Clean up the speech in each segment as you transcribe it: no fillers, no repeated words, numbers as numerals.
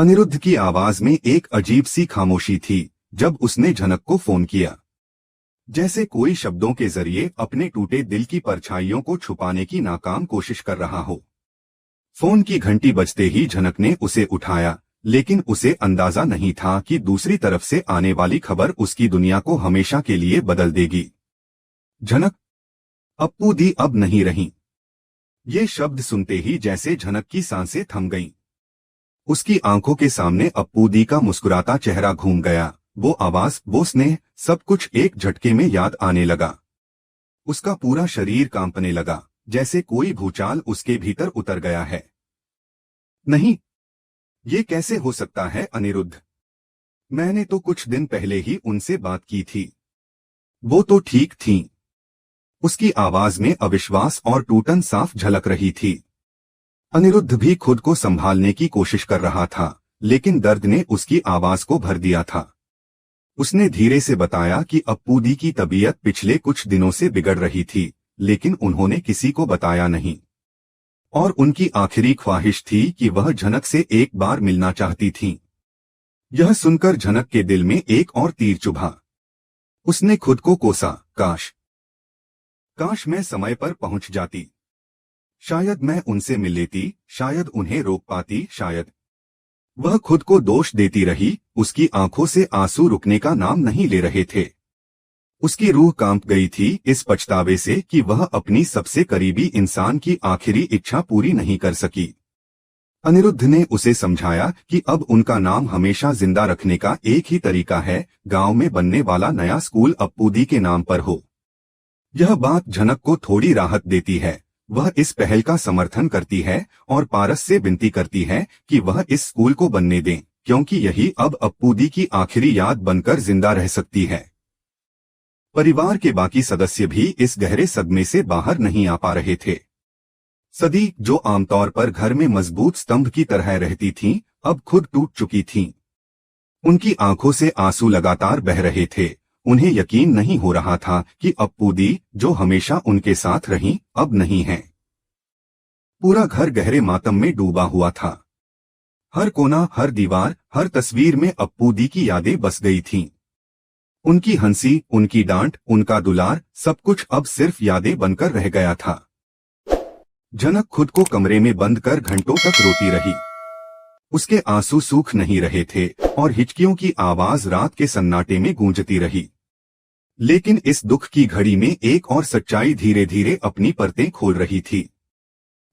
अनिरुद्ध की आवाज में एक अजीब सी खामोशी थी जब उसने झनक को फोन किया। जैसे कोई शब्दों के जरिए अपने टूटे दिल की परछाइयों को छुपाने की नाकाम कोशिश कर रहा हो। फोन की घंटी बजते ही झनक ने उसे उठाया, लेकिन उसे अंदाजा नहीं था कि दूसरी तरफ से आने वाली खबर उसकी दुनिया को हमेशा के लिए बदल देगी। झनक, अप्पू दी अब नहीं रही। ये शब्द सुनते ही जैसे झनक की सांसें थम गईं। उसकी आंखों के सामने अप्पू दी का मुस्कुराता चेहरा घूम गया। वो आवाज, वो स्नेह, सब कुछ एक झटके में याद आने लगा। उसका पूरा शरीर कांपने लगा, जैसे कोई भूचाल उसके भीतर उतर गया है। नहीं, ये कैसे हो सकता है अनिरुद्ध? मैंने तो कुछ दिन पहले ही उनसे बात की थी। वो तो ठीक थीं। उसकी आवाज में अविश्वास और टूटन साफ झलक रही थी। अनिरुद्ध भी खुद को संभालने की कोशिश कर रहा था, लेकिन दर्द ने उसकी आवाज को भर दिया था। उसने धीरे से बताया कि अप्पू दी की तबीयत पिछले कुछ दिनों से बिगड़ रही थी, लेकिन उन्होंने किसी को बताया नहीं। और उनकी आखिरी ख्वाहिश थी कि वह झनक से एक बार मिलना चाहती थीं। यह सुनकर झनक के दिल में एक और तीर चुभा। उसने खुद को कोसा, काश मैं समय पर पहुंच जाती। शायद मैं उनसे मिल लेती, शायद उन्हें रोक पाती, शायद। वह खुद को दोष देती रही। उसकी आंखों से आंसू रुकने का नाम नहीं ले रहे थे। उसकी रूह कांप गई थी इस पछतावे से कि वह अपनी सबसे करीबी इंसान की आखिरी इच्छा पूरी नहीं कर सकी। अनिरुद्ध ने उसे समझाया कि अब उनका नाम हमेशा जिंदा रखने का एक ही तरीका है, गांव में बनने वाला नया स्कूल अप्पू दी के नाम पर हो। यह बात झनक को थोड़ी राहत देती है। वह इस पहल का समर्थन करती है और पारस से विनती करती है कि वह इस स्कूल को बनने दें, क्योंकि यही अब अप्पू दी की आखिरी याद बनकर जिंदा रह सकती है। परिवार के बाकी सदस्य भी इस गहरे सदमे से बाहर नहीं आ पा रहे थे। सदी, जो आमतौर पर घर में मजबूत स्तंभ की तरह रहती थीं, अब खुद टूट चुकी थीं। उनकी आंखों से आंसू लगातार बह रहे थे। उन्हें यकीन नहीं हो रहा था कि अप्पू दी, जो हमेशा उनके साथ रहीं, अब नहीं हैं। पूरा घर गहरे मातम में डूबा हुआ था। हर कोना, हर दीवार, हर तस्वीर में अप्पू दी की यादें बस गई थीं। उनकी हंसी, उनकी डांट, उनका दुलार, सब कुछ अब सिर्फ यादें बनकर रह गया था। झनक खुद को कमरे में बंद कर घंटों तक रोती रही। उसके आंसू सूख नहीं रहे थे और हिचकियों की आवाज रात के सन्नाटे में गूंजती रही। लेकिन इस दुख की घड़ी में एक और सच्चाई धीरे धीरे अपनी परतें खोल रही थी।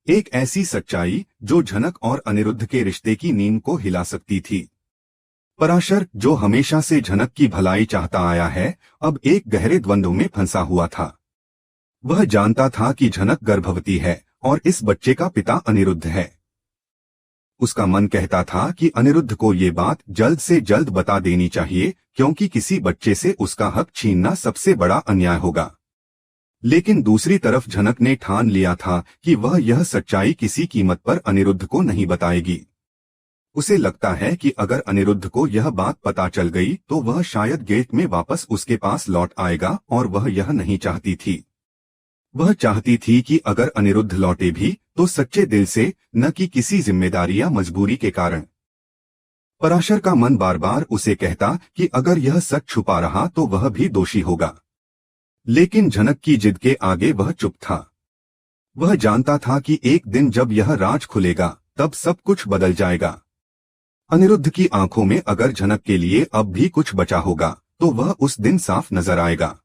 एक ऐसी सच्चाई जो झनक और अनिरुद्ध के रिश्ते की नींव को हिला सकती थी। पराशर, जो हमेशा से झनक की भलाई चाहता आया है, अब एक गहरे द्वंद्व में फंसा हुआ था। वह जानता था कि झनक गर्भवती है और इस बच्चे का पिता अनिरुद्ध है। उसका मन कहता था कि अनिरुद्ध को ये बात जल्द से जल्द बता देनी चाहिए, क्योंकि किसी बच्चे से उसका हक छीनना सबसे बड़ा अन्याय होगा। लेकिन दूसरी तरफ झनक ने ठान लिया था कि वह यह सच्चाई किसी कीमत पर अनिरुद्ध को नहीं बताएगी। उसे लगता है कि अगर अनिरुद्ध को यह बात पता चल गई तो वह शायद गेट में वापस उसके पास लौट आएगा, और वह यह नहीं चाहती थी। वह चाहती थी कि अगर अनिरुद्ध लौटे भी तो सच्चे दिल से, न कि किसी जिम्मेदारी या मजबूरी के कारण। पराशर का मन बार बार उसे कहता कि अगर यह सच छुपा रहा तो वह भी दोषी होगा। लेकिन झनक की जिद के आगे वह चुप था। वह जानता था कि एक दिन जब यह राज खुलेगा तब सब कुछ बदल जाएगा। अनिरुद्ध की आंखों में अगर झनक के लिए अब भी कुछ बचा होगा तो वह उस दिन साफ नजर आएगा।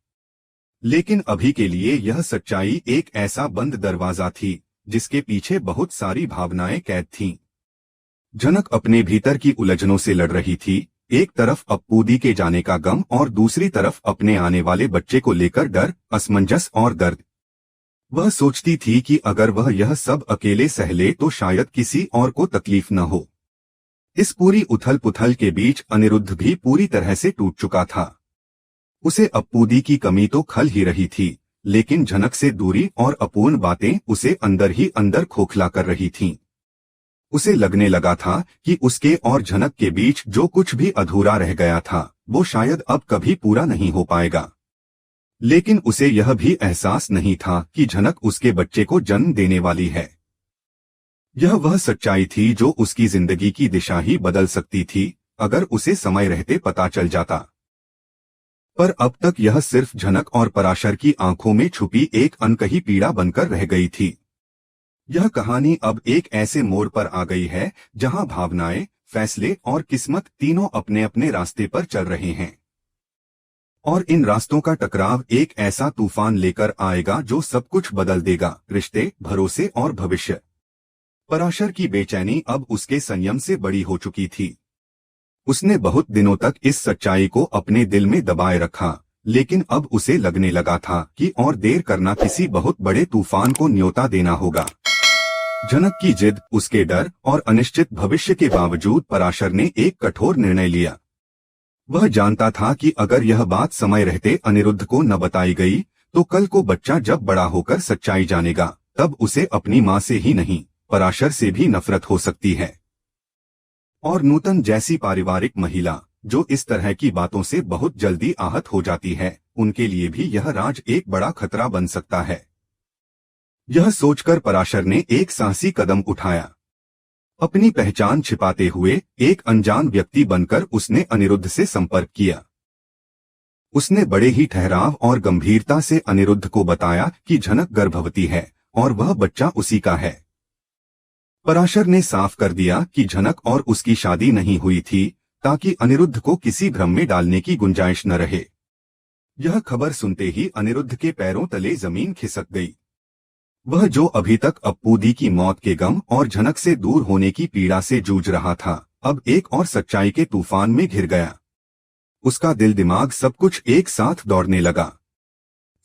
लेकिन अभी के लिए यह सच्चाई एक ऐसा बंद दरवाजा थी जिसके पीछे बहुत सारी भावनाएं कैद थीं। झनक अपने भीतर की उलझनों से लड़ रही थी। एक तरफ अप्पू दी के जाने का गम और दूसरी तरफ अपने आने वाले बच्चे को लेकर डर, असमंजस और दर्द। वह सोचती थी कि अगर वह यह सब अकेले सह ले तो शायद किसी और को तकलीफ न हो। इस पूरी उथल पुथल के बीच अनिरुद्ध भी पूरी तरह से टूट चुका था। उसे अप्पू दी की कमी तो खल ही रही थी, लेकिन झनक से दूरी और अपूर्ण बातें उसे अंदर ही अंदर खोखला कर रही थीं। उसे लगने लगा था कि उसके और झनक के बीच जो कुछ भी अधूरा रह गया था वो शायद अब कभी पूरा नहीं हो पाएगा। लेकिन उसे यह भी एहसास नहीं था कि झनक उसके बच्चे को जन्म देने वाली है। यह वह सच्चाई थी जो उसकी जिंदगी की दिशा ही बदल सकती थी, अगर उसे समय रहते पता चल जाता। पर अब तक यह सिर्फ झनक और पराशर की आंखों में छुपी एक अनकही पीड़ा बनकर रह गई थी। यह कहानी अब एक ऐसे मोड़ पर आ गई है जहां भावनाएं, फैसले और किस्मत तीनों अपने अपने रास्ते पर चल रहे हैं। और इन रास्तों का टकराव एक ऐसा तूफान लेकर आएगा जो सब कुछ बदल देगा, रिश्ते, भरोसे और भविष्य। पराशर की बेचैनी अब उसके संयम से बड़ी हो चुकी थी। उसने बहुत दिनों तक इस सच्चाई को अपने दिल में दबाए रखा, लेकिन अब उसे लगने लगा था कि और देर करना किसी बहुत बड़े तूफान को न्योता देना होगा। झनक की जिद, उसके डर और अनिश्चित भविष्य के बावजूद पराशर ने एक कठोर निर्णय लिया। वह जानता था कि अगर यह बात समय रहते अनिरुद्ध को न बताई गई तो कल को बच्चा जब बड़ा होकर सच्चाई जानेगा तब उसे अपनी मां से ही नहीं, पराशर से भी नफरत हो सकती है। और नूतन जैसी पारिवारिक महिला जो इस तरह की बातों से बहुत जल्दी आहत हो जाती है, उनके लिए भी यह राज एक बड़ा खतरा बन सकता है। यह सोचकर पराशर ने एक साहसी कदम उठाया। अपनी पहचान छिपाते हुए एक अनजान व्यक्ति बनकर उसने अनिरुद्ध से संपर्क किया। उसने बड़े ही ठहराव और गंभीरता से अनिरुद्ध को बताया कि झनक गर्भवती है और वह बच्चा उसी का है। पराशर ने साफ कर दिया कि झनक और उसकी शादी नहीं हुई थी, ताकि अनिरुद्ध को किसी भ्रम में डालने की गुंजाइश न रहे। यह खबर सुनते ही अनिरुद्ध के पैरों तले जमीन खिसक गई। वह जो अभी तक अप्पू दी की मौत के गम और झनक से दूर होने की पीड़ा से जूझ रहा था, अब एक और सच्चाई के तूफान में घिर गया। उसका दिल दिमाग सब कुछ एक साथ दौड़ने लगा।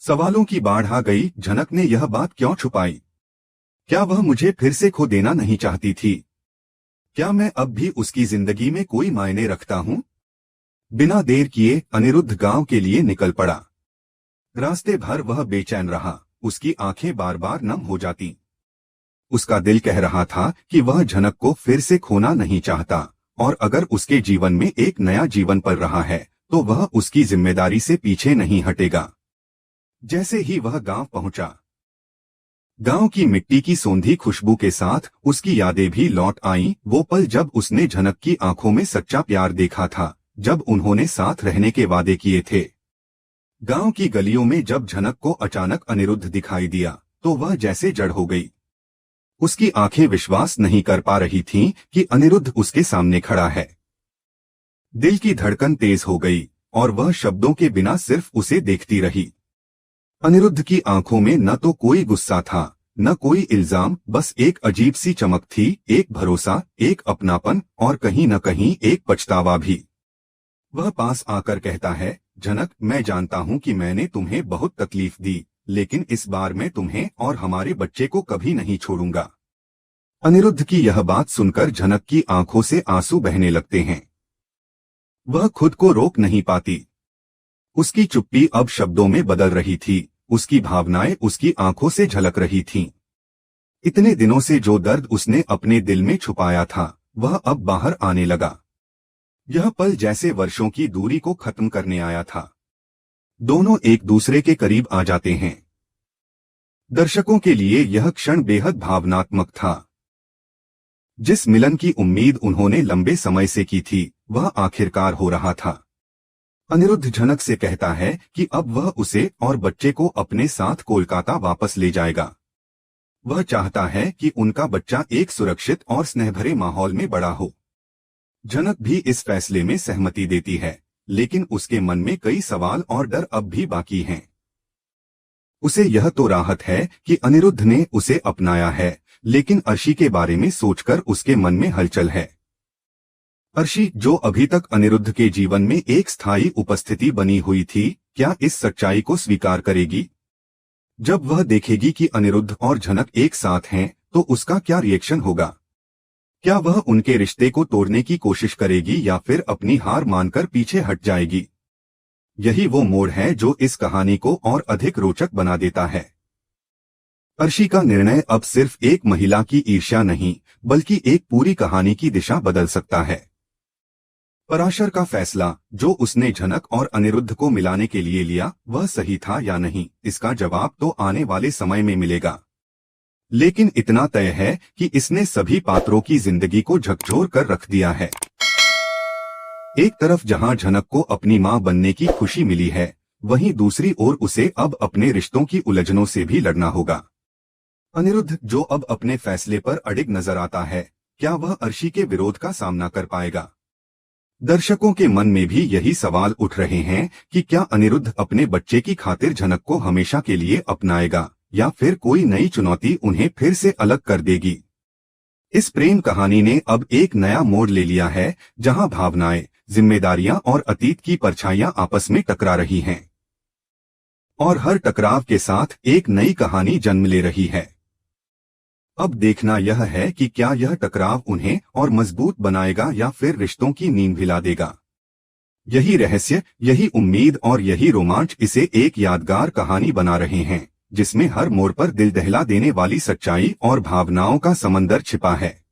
सवालों की बाढ़ आ गई। झनक ने यह बात क्यों छुपाई? क्या वह मुझे फिर से खो देना नहीं चाहती थी? क्या मैं अब भी उसकी जिंदगी में कोई मायने रखता हूँ? बिना देर किए अनिरुद्ध गांव के लिए निकल पड़ा। रास्ते भर वह बेचैन रहा, उसकी आंखें बार बार नम हो जाती। उसका दिल कह रहा था कि वह झनक को फिर से खोना नहीं चाहता, और अगर उसके जीवन में एक नया जीवन पल रहा है तो वह उसकी जिम्मेदारी से पीछे नहीं हटेगा। जैसे ही वह गांव पहुंचा, गांव की मिट्टी की सौंधी खुशबू के साथ उसकी यादें भी लौट आईं। वो पल जब उसने झनक की आंखों में सच्चा प्यार देखा था, जब उन्होंने साथ रहने के वादे किए थे। गांव की गलियों में जब झनक को अचानक अनिरुद्ध दिखाई दिया तो वह जैसे जड़ हो गई। उसकी आंखें विश्वास नहीं कर पा रही थीं कि अनिरुद्ध उसके सामने खड़ा है। दिल की धड़कन तेज हो गई और वह शब्दों के बिना सिर्फ उसे देखती रही। अनिरुद्ध की आंखों में न तो कोई गुस्सा था, न कोई इल्जाम, बस एक अजीब सी चमक थी, एक भरोसा, एक अपनापन और कहीं न कहीं एक पछतावा भी। वह पास आकर कहता है, झनक, मैं जानता हूं कि मैंने तुम्हें बहुत तकलीफ दी, लेकिन इस बार मैं तुम्हें और हमारे बच्चे को कभी नहीं छोड़ूंगा। अनिरुद्ध की यह बात सुनकर झनक की आंखों से आंसू बहने लगते हैं। वह खुद को रोक नहीं पाती। उसकी चुप्पी अब शब्दों में बदल रही थी, उसकी भावनाएं उसकी आंखों से झलक रही थीं। इतने दिनों से जो दर्द उसने अपने दिल में छुपाया था, वह अब बाहर आने लगा। यह पल जैसे वर्षों की दूरी को खत्म करने आया था। दोनों एक दूसरे के करीब आ जाते हैं। दर्शकों के लिए यह क्षण बेहद भावनात्मक था। जिस मिलन की उम्मीद उन्होंने लंबे समय से की थी, वह आखिरकार हो रहा था। अनिरुद्ध झनक से कहता है कि अब वह उसे और बच्चे को अपने साथ कोलकाता वापस ले जाएगा। वह चाहता है कि उनका बच्चा एक सुरक्षित और स्नेहभरे माहौल में बड़ा हो। झनक भी इस फैसले में सहमति देती है, लेकिन उसके मन में कई सवाल और डर अब भी बाकी हैं। उसे यह तो राहत है कि अनिरुद्ध ने उसे अपनाया है, लेकिन अर्शी के बारे में सोचकर उसके मन में हलचल है। अर्शी, जो अभी तक अनिरुद्ध के जीवन में एक स्थायी उपस्थिति बनी हुई थी, क्या इस सच्चाई को स्वीकार करेगी? जब वह देखेगी कि अनिरुद्ध और झनक एक साथ हैं, तो उसका क्या रिएक्शन होगा? क्या वह उनके रिश्ते को तोड़ने की कोशिश करेगी या फिर अपनी हार मानकर पीछे हट जाएगी? यही वो मोड़ है जो इस कहानी को और अधिक रोचक बना देता है। अर्शी का निर्णय अब सिर्फ एक महिला की ईर्ष्या नहीं, बल्कि एक पूरी कहानी की दिशा बदल सकता है। पराशर का फैसला, जो उसने झनक और अनिरुद्ध को मिलाने के लिए लिया, वह सही था या नहीं, इसका जवाब तो आने वाले समय में मिलेगा। लेकिन इतना तय है कि इसने सभी पात्रों की जिंदगी को झकझोर कर रख दिया है। एक तरफ जहां झनक को अपनी मां बनने की खुशी मिली है, वहीं दूसरी ओर उसे अब अपने रिश्तों की उलझनों से भी लड़ना होगा। अनिरुद्ध, जो अब अपने फैसले पर अडिग नजर आता है, क्या वह अर्शी के विरोध का सामना कर पाएगा? दर्शकों के मन में भी यही सवाल उठ रहे हैं कि क्या अनिरुद्ध अपने बच्चे की खातिर झनक को हमेशा के लिए अपनाएगा या फिर कोई नई चुनौती उन्हें फिर से अलग कर देगी। इस प्रेम कहानी ने अब एक नया मोड़ ले लिया है, जहां भावनाएं, जिम्मेदारियां और अतीत की परछाइयां आपस में टकरा रही हैं और हर टकराव के साथ एक नई कहानी जन्म ले रही है। अब देखना यह है कि क्या यह टकराव उन्हें और मजबूत बनाएगा या फिर रिश्तों की नींद हिला देगा। यही रहस्य, यही उम्मीद और यही रोमांच इसे एक यादगार कहानी बना रहे हैं, जिसमें हर मोड़ पर दिल दहला देने वाली सच्चाई और भावनाओं का समंदर छिपा है।